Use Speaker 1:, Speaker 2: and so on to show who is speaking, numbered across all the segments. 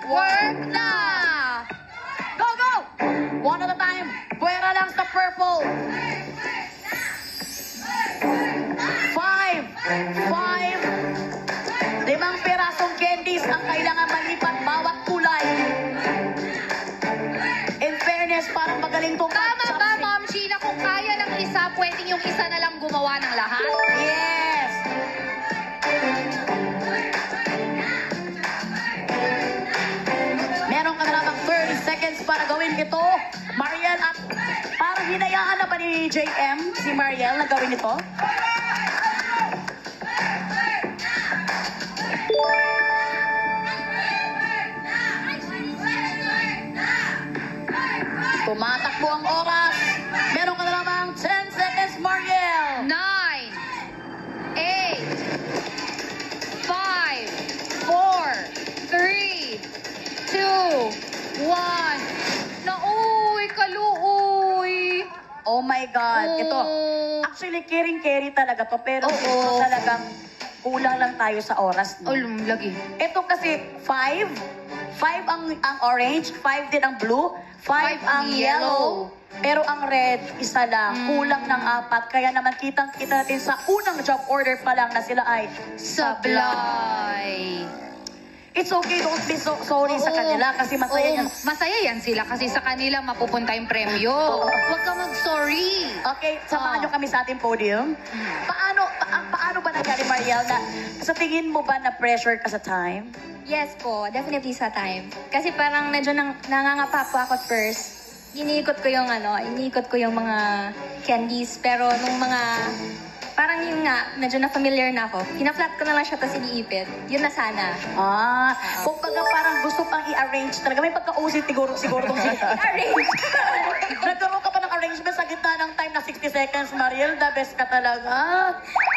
Speaker 1: Work na! Go, go! One at a time. Puwera lang sa purple. 5 pirasong candies ang kailangan malipat bawat kulay. In fairness, parang magaling tong
Speaker 2: Tama ba, Ma'am Sheila? Kung kaya ng isa, pwedeng yung isa na lang gumawa ng lahat?
Speaker 1: Yes! Meron ka na lamang 30 seconds para gawin ito, Mariel. At parang hinayaan na ba ni JM si Mariel na gawin ito? Tumatakbo ang oras. Meron ka na lamang 10 seconds, Mariel.
Speaker 2: 9, 8, 5, 4, 3, 2, 1. Nauuy, kaluuy.
Speaker 1: Oh my God. Ito, actually, caring-carry talaga to. Pero siguro talagang kulang lang tayo sa oras. No?
Speaker 2: Lagi.
Speaker 1: Ito kasi 5 ang orange, 5 din ang blue, 5 ang yellow. Pero ang red, isa lang. Kulang ng 4. Kaya naman kitang-kita natin sa unang job order pa lang na sila ay
Speaker 2: Sablay.
Speaker 1: It's okay, don't be sorry sa kanila kasi masaya yan.
Speaker 2: Masaya yan sila kasi sa kanila mapupunta yung premyo. Huwag ka mag-sorry.
Speaker 1: Okay, samahan nyo kami sa ating podium. Paano ba nangyari, Mariel, na sa tingin mo ba na pressure ka sa time?
Speaker 3: Yes po, definitely sa time. Kasi parang medyo nangangapa po ako at first. Iniikot ko yung mga candies. Pero nung mga, parang yung nga, medyo na-familiar na ako. Pina-flat ko na lang siya tapos iniipit. Yun na sana.
Speaker 1: Kung baga parang gusto pang i-arrange talaga. May pagka-usit siguro itong
Speaker 3: Arrange!
Speaker 1: Nagkaroon ka pa ng arrangement sa gitna ng time na 60 seconds, Mariel. The best ka talaga.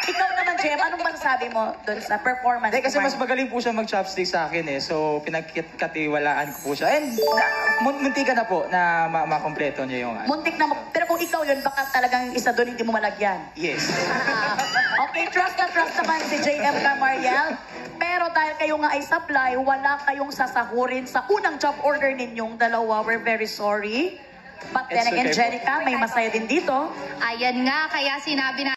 Speaker 1: Ikaw naman, Jem, anong masasabi mo doon sa performance?
Speaker 4: Hindi, kasi mas magaling po siya mag-chopstick sa akin eh. So, pinagkatiwalaan ko po siya. And muntika na po na makompleto niya yung...
Speaker 1: Muntik na, pero kung ikaw yun, baka talagang isa doon hindi mo malagyan.
Speaker 4: Yes.
Speaker 1: Okay, trust naman si JM ka, Mariel. Pero dahil kayo nga ay supply, wala kayong sasahurin sa unang job order ninyong dalawa. We're very sorry. But then again, Jenica, may masaya din dito.
Speaker 2: Ayan nga, kaya sinabi na